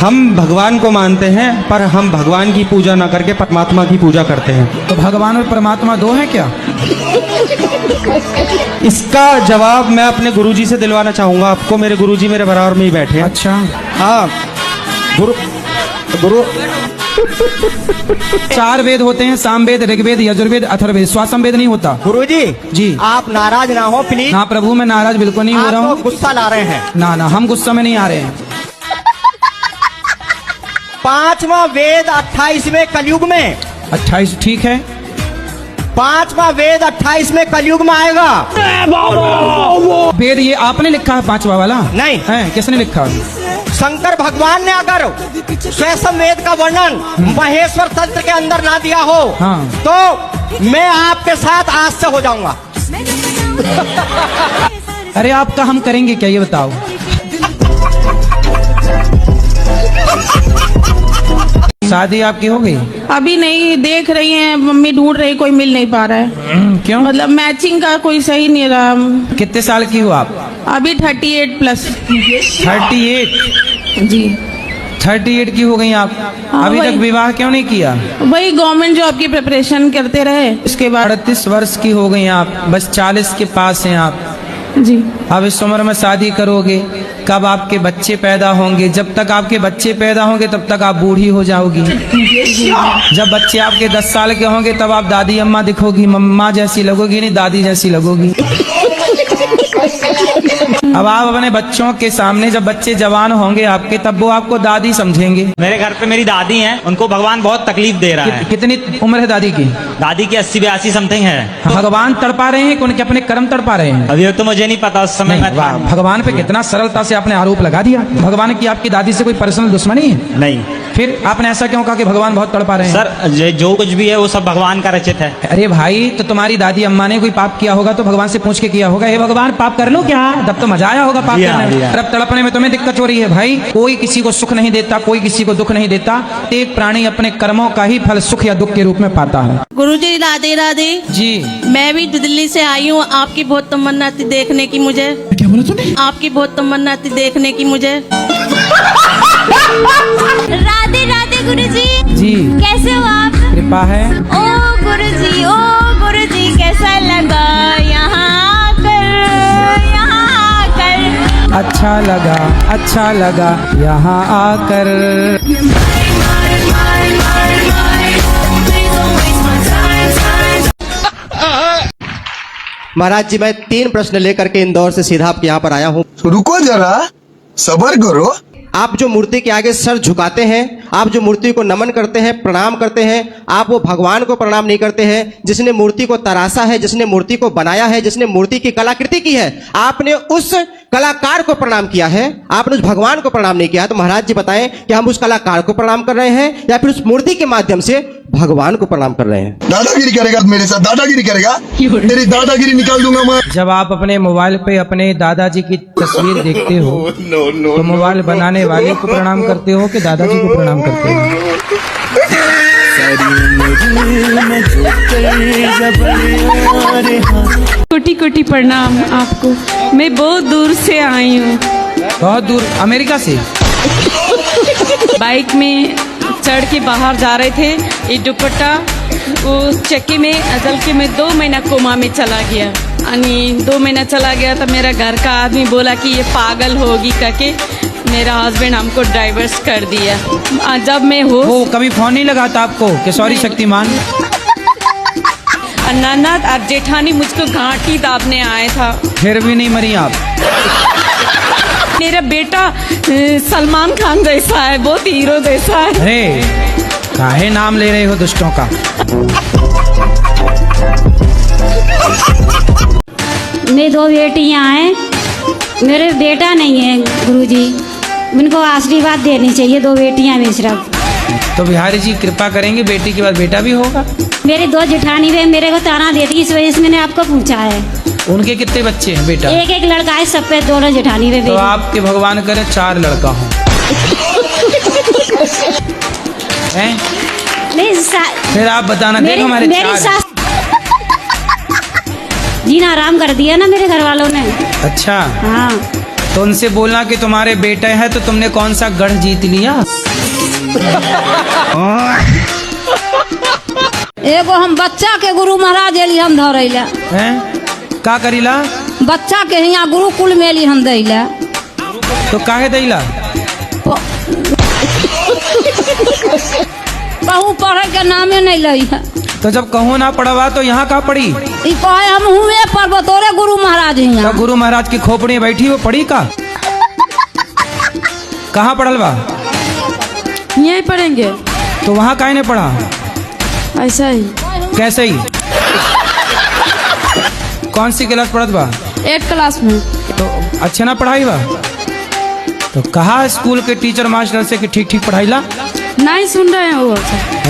हम भगवान को मानते हैं, पर हम भगवान की पूजा ना करके परमात्मा की पूजा करते हैं। तो भगवान और परमात्मा दो हैं क्या? इसका जवाब मैं अपने गुरुजी से दिलवाना चाहूंगा आपको। मेरे गुरुजी मेरे बराबर में ही बैठे हैं। अच्छा, हाँ, गुरु 4 वेद होते हैं, सामवेद, ऋग्वेद, यजुर्वेद, अथर्ववेद। स्वासमवेद नहीं होता। गुरुजी जी। आप नाराज ना हो प्लीज। हाँ प्रभु, मैं नाराज बिल्कुल नहीं हो रहा आप हूँ। तो गुस्सा ला रहे हैं। ना ना, हम गुस्सा में नहीं आ रहे हैं। 5वां वेद 28वें कलयुग में। 28 ठीक है। 5वां वेद 28वें कलयुग में आएगा। वेद ये आपने लिखा है 5वां वाला? नहीं है, किसने लिखा? शंकर भगवान ने अगर स्वयं वेद का वर्णन महेश्वर तंत्र के अंदर ना दिया हो, हाँ। तो मैं आपके साथ आज से हो जाऊंगा। अरे आपका हम करेंगे क्या, ये बताओ। शादी आपकी हो गई? अभी नहीं, देख रही हैं, मम्मी ढूंढ रही, कोई मिल नहीं पा रहा है। क्यों? मतलब मैचिंग का कोई सही नहीं रहा। कितने साल की हो आप? अभी 38+। 38? जी। 38 की हो गई आप? हाँ, अभी वही। तक विवाह क्यों नहीं किया? वही गवर्नमेंट जॉब की प्रिपरेशन करते रहे, उसके बाद। 38 वर्ष की हो गई आप, बस 40 के पास हैं आप। जी। अब इस उम्र में शादी करोगे, कब आपके बच्चे पैदा होंगे? जब तक आपके बच्चे पैदा होंगे तब तक आप बूढ़ी हो जाओगी। जब बच्चे आपके 10 साल के होंगे तब आप दादी अम्मा दिखोगी, मम्मा जैसी लगोगी, नहीं दादी जैसी लगोगी। अब आप अपने बच्चों के सामने, जब बच्चे जवान होंगे आपके, तब वो आपको दादी समझेंगे। मेरे घर पे मेरी दादी हैं, उनको भगवान बहुत तकलीफ दे रहा है। कितनी उम्र है दादी की? दादी की 80-82 समथिंग है। भगवान तड़पा रहे हैं कि उनके अपने कर्म तड़पा रहे हैं? अभी तो मुझे नहीं पता, उस समय नहीं, मैं था वाह, भगवान पे कितना सरलता से आपने आरोप लगा दिया। भगवान की आपकी दादी से कोई पर्सनल दुश्मनी है? नहीं। फिर आपने ऐसा क्यों कहा कि भगवान बहुत तड़पा रहे हैं? सर, जो कुछ भी है वो सब भगवान का रचित है। अरे भाई, तो तुम्हारी दादी अम्मा ने कोई पाप किया होगा तो भगवान से पूछ के किया होगा, हे भगवान पाप कर लो क्या? तब तो मजा आया होगा पाप करने में। तब तड़पने में तुम्हें दिक्कत हो रही है। भाई, कोई किसी को सुख नहीं देता, कोई किसी को दुख नहीं देता। एक प्राणी अपने कर्मों का ही फल सुख या दुख के रूप में पाता है। गुरुजी राधे राधे जी। मैं भी दिल्ली से आई हूँ। आपकी बहुत तमन्ना थी देखने की मुझे। क्या बोला तूने? आपकी बहुत तमन्ना थी देखने की मुझे। राधे राधे गुरुजी। जी। कैसे हो आप? कृपा है। ओ गुरुजी कैसा लगा यहाँ आकर, यहाँ आकर। अच्छा लगा यहाँ आकर। महाराज जी, मैं 3 प्रश्न लेकर के इंदौर से सीधा आपके यहाँ पर आया हूँ। रुको जरा, सबर करो। आप जो मूर्ति के आगे सर झुकाते हैं, आप जो मूर्ति को नमन करते हैं, प्रणाम करते हैं, आप वो भगवान को प्रणाम नहीं करते हैं जिसने मूर्ति को तराशा है, जिसने मूर्ति को बनाया है, जिसने मूर्ति की कलाकृति की है। आपने उस कलाकार को प्रणाम किया है, आपने उस भगवान को प्रणाम नहीं किया है। तो महाराज जी बताएं कि हम उस कलाकार को प्रणाम कर रहे हैं या फिर उस मूर्ति के माध्यम से भगवान को प्रणाम कर रहे हैं? दादागिरी करेगा तो मेरे साथ दादागिरी करेगा, तेरी दादागिरी निकाल दूंगा मैं। जब आप अपने मोबाइल पे अपने दादाजी की तस्वीर देखते हो तो मोबाइल बनाने वाले को प्रणाम करते हो कि दादाजी को प्रणाम करते हो? कोटि कोटि प्रणाम आपको। मैं बहुत दूर से आई हूँ। बहुत दूर? अमेरिका से? बाइक में चढ़ के बाहर जा रहे थे, ये दुपट्टा वो चक्की में अजल के में 2 महीना कोमा में चला गया। 2 महीना चला गया तो मेरा घर का आदमी बोला कि ये पागल होगी करके मेरा हस्बैंड हमको डाइवर्स कर दिया। जब मैं हो वो कभी फोन नहीं लगाता आपको कि सॉरी शक्तिमान? ननद और जेठानी मुझको घाटी दाबने आए था। फिर भी नहीं मरी आप? मेरा बेटा सलमान खान जैसा है, बहुत हीरो जैसा है। अरे काहे नाम ले रहे हो दुष्टों का? मेरी 2 बेटियां हैं, मेरे बेटा नहीं है गुरुजी। उनको आशीर्वाद देनी चाहिए। 2 बेटियां में सिर्फ। तो बिहारी जी कृपा करेंगे, बेटी के बाद बेटा भी होगा। मेरी 2 जेठानी वे मेरे को ताना देती, इस वजह से मैंने आपको पूछा है। उनके कितने बच्चे हैं बेटा? एक लड़का है, सब पे 2 जेठानी वे। तो आपके भगवान करे 4 लड़का हो। नहीं फिर आप बताना। देखो हमारे मेरी सास जीना आराम कर दिया ना मेरे घर वालों ने। अच्छा। हाँ। तो उनसे बोलना कि तुम्हारे बेटे हैं तो तुमने कौन सा गढ़ जीत लिया। एगो हम बच्चा के गुरु महाराज एली हम धरे ला, हैं का करीला? बच्चा के यहाँ गुरुकुल में एली हम दे ला। तो काहे दैला? कहूँ पढ़े के नामे नहीं लई है। तो जब कहूँ ना पढ़वा तो यहाँ का पढ़ी? ई कहे हम हुए पर तोरे गुरु महाराज तो यहाँ। गुरु महाराज की खोपड़ी में बैठी वो पढ़ी का? कहाँ पढ़ल बा? यहीं पढ़ेंगे तो वहाँ काहे ने पढ़ा? ऐसा ही। कैसे ही? कौन सी क्लास पढ़त बा? 8 क्लास में। तो अच्छे ना पढ़ाई बा? तो कहा स्कूल के टीचर मास्टर से कि ठीक ठीक पढ़ाईला? नहीं सुन रहे हैं वो।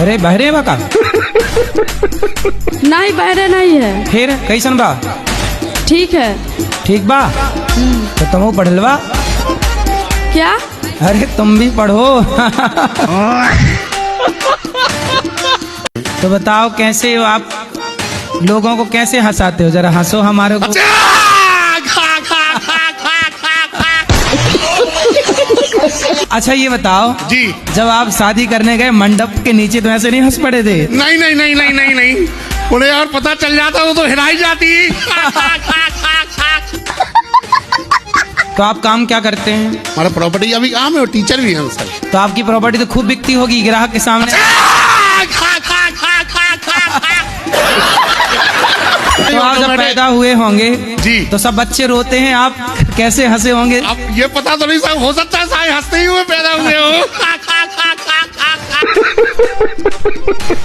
अरे बहरे बा का? नहीं बहरे नहीं है। फिर कैसन बा? ठीक है। ठीक बा? तो तुम पढ़लवा? क्या? अरे तुम भी पढ़ो। तो बताओ कैसे हो आप? लोगों को कैसे हंसाते हो? जरा हंसो हमारे को। अच्छा ये बताओ जी। जब आप शादी करने गए मंडप के नीचे तो ऐसे नहीं हंस पड़े थे? नहीं नहीं नहीं नहीं नहीं नहीं, उन्हें और पता चल जाता वो तो हिलाई जाती। तो आप काम क्या करते हैं? हमारा प्रॉपर्टी अभी काम है और टीचर भी हैं सर। तो आपकी प्रॉपर्टी तो खूब बिकती होगी ग्राहक के सामने। तो आप जब पैदा हुए होंगे जी तो सब बच्चे रोते हैं, आप कैसे हंसे होंगे? अब ये पता तो नहीं साहब, हो सकता है सारे हंसते ही हुए पैदा हुए हो।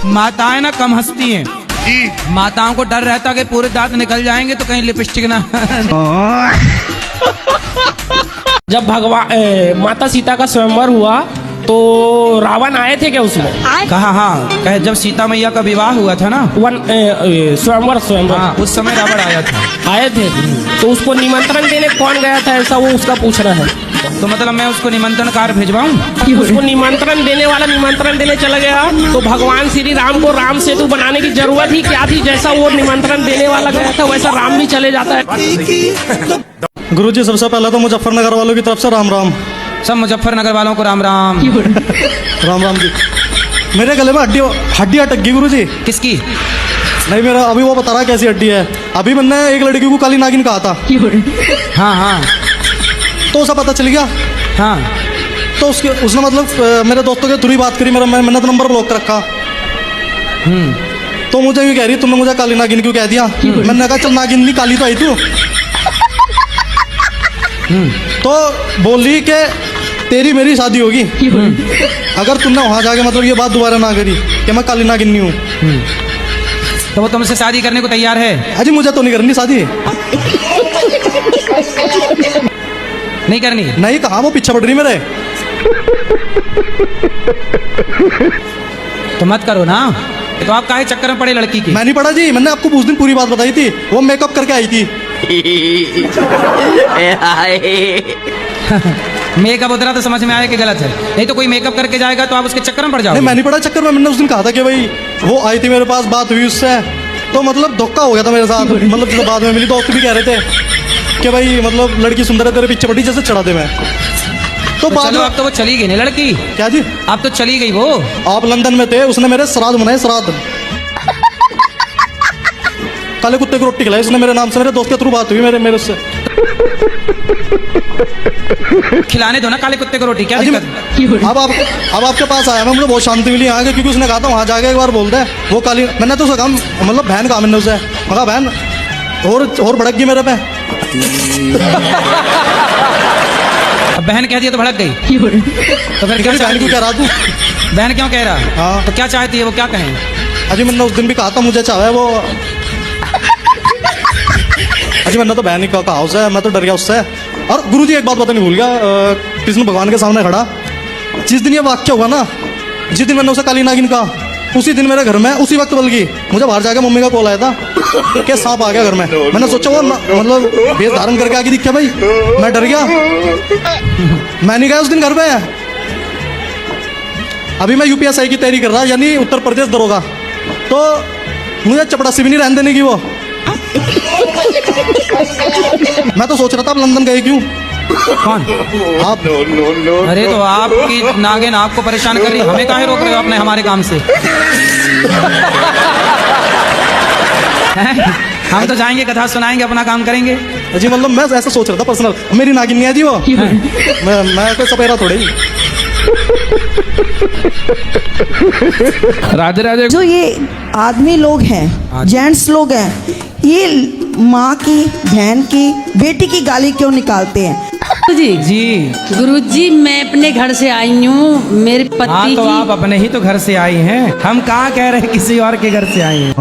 माताएं ना कम हंसती हैं। जी माताओं को डर रहता कि पूरे दांत निकल जाएंगे तो कहीं लिपस्टिक ना। जब भगवान माता सीता का स्वयंवर हुआ तो रावण आए थे क्या उसमें? कहा हाँ कहे जब सीता मैया का विवाह हुआ था ना स्वयंवर हाँ उस समय रावण आया था। आए थे तो उसको निमंत्रण देने कौन गया था ऐसा वो उसका पूछ रहा है। तो मतलब मैं उसको निमंत्रण कार्ड भिजवाऊं? उसको निमंत्रण देने वाला निमंत्रण देने चला गया तो भगवान श्री राम को राम सेतु बनाने की जरूरत ही क्या थी? जैसा वो निमंत्रण देने वाला गया था वैसा राम भी चले जाता है। गुरुजी सबसे पहले तो मुजफ्फरनगर वालों की तरफ से राम राम। सब मुजफ्फरनगर वालों को राम राम। राम राम जी। मेरे गले में हड्डी अटक गई गुरुजी। किसकी? नहीं मेरा अभी वो बता रहा कैसी हड्डी है। अभी मैंने एक लड़की को काली नागिन कहा था। हाँ हाँ तो उसे पता चल गया। हाँ तो उसने मतलब मेरे दोस्तों के थ्रू ही बात करी। मैंने तो नंबर ब्लॉक रखा। तो मुझे ये कह रही तुमने मुझे काली नागिन क्यों कह दिया? मैंने कहा चल नागिन नहीं काली तो आई तू। तो बोली कि तेरी मेरी शादी होगी अगर तुमने वहां जाके मतलब ये बात दोबारा ना करी कि मैं काली नागिन नहीं हूँ। तो वो तुमसे शादी करने को तैयार है? अजी मुझे तो नहीं करनी शादी। नहीं करनी? नहीं कहा, वो पीछे पड़ रही मेरे। तो मत करो ना। तो आप काहे चक्कर में पड़े लड़की की? मैं नहीं पड़ा जी, मैंने आपको उस दिन पूरी बात बताई थी। वो मेकअप करके आई थी। मेकअप उतरा तो समझ में आया कि गलत है, नहीं तो कोई मेकअप करके जाएगा तो आप उसके चक्कर में पड़ जाओगे। नहीं मैं नहीं पड़ा चक्कर में। मैंने उस दिन कहा था कि भाई वो आई थी मेरे पास, बात हुई उससे तो मतलब धोखा हो गया था मेरे साथ। मतलब जब बाद में मिली दोस्त भी कह रहे थे कि भाई मतलब लड़की सुंदर है तेरे पीछे पड़ी जैसे चढ़ा दे मैं। तो बाद चलो अब तो वो चली गई ना लड़की। क्या जी? अब तो चली गई वो। आप लंदन में थे, उसने मेरे श्राद्ध मनाए। श्राद्ध काले कुत्ते को रोटी खिलाई उसने मेरे नाम से। मेरे दोस्त के थ्रू बात हुई मेरे उससे। खिलाने दो ना काले कुत्ते को रोटी, क्या दिक्कत? अब आपके पास आया मैं, मुझे बहुत शांति मिली यहाँ के, क्योंकि उसने कहा था वहाँ जाके एक बार बोल दे वो काली। मैंने तो उसे कहा मतलब बहन कहा मैंने उसे, मगा बहन और भड़क गई मेरे पे। अब बहन कह दिया तो भड़क गई। तो फिर क्या बहन क्यों कह रहा तू? बहन क्यों कह रहा? हाँ तो क्या चाहती है वो, क्या कहें? अजी मैंने उस दिन भी कहा था मुझे चाहे वो। अजी मैंने तो बहन ही कहा उससे, मैं तो डर गया उससे। और गुरुजी एक बात बतानी भूल गया, कृष्ण भगवान के सामने खड़ा जिस दिन ये वाक्य हुआ ना, जिस दिन मैंने उसे काली नागिन कहा, उसी दिन मेरे घर में उसी वक्त बल्कि मुझे बाहर जाके मम्मी का कॉल आया था कि सांप आ गया घर में। मैंने सोचा वो मतलब भेष धारण करके आगे दिखा भाई, मैं डर गया। मैं नहीं गया उस दिन घर पे। अभी मैं यूपीएसआई की तैयारी कर रहा, यानी उत्तर प्रदेश दरोगा। तो मुझे चपड़ासी भी नहीं रहने देने की वो। मैं तो सोच रहा था अब लंदन गए क्यों, कौन? आप अरे तो आपकी नागिन आपको परेशान कर रही है, हमें काहे रोक रहे हो अपने हमारे काम से? हैं? हम तो जाएंगे, कथा सुनाएंगे, अपना काम करेंगे। जी मतलब मैं ऐसा सोच रहा था पर्सनल, मेरी नागिन नहीं है जी वो। मैं कोई सपेरा थोड़ी। राधे राधे। जो ये आदमी लोग हैं, जेंट्स लोग हैं, ये माँ की, बहन की, बेटी की गाली क्यों निकालते हैं? जी गुरुजी मैं अपने घर से आई हूँ, मेरे हाँ पति तो की आप अपने ही तो घर से आई हैं, हम कहाँ कह रहे हैं किसी और के घर से आई हैं।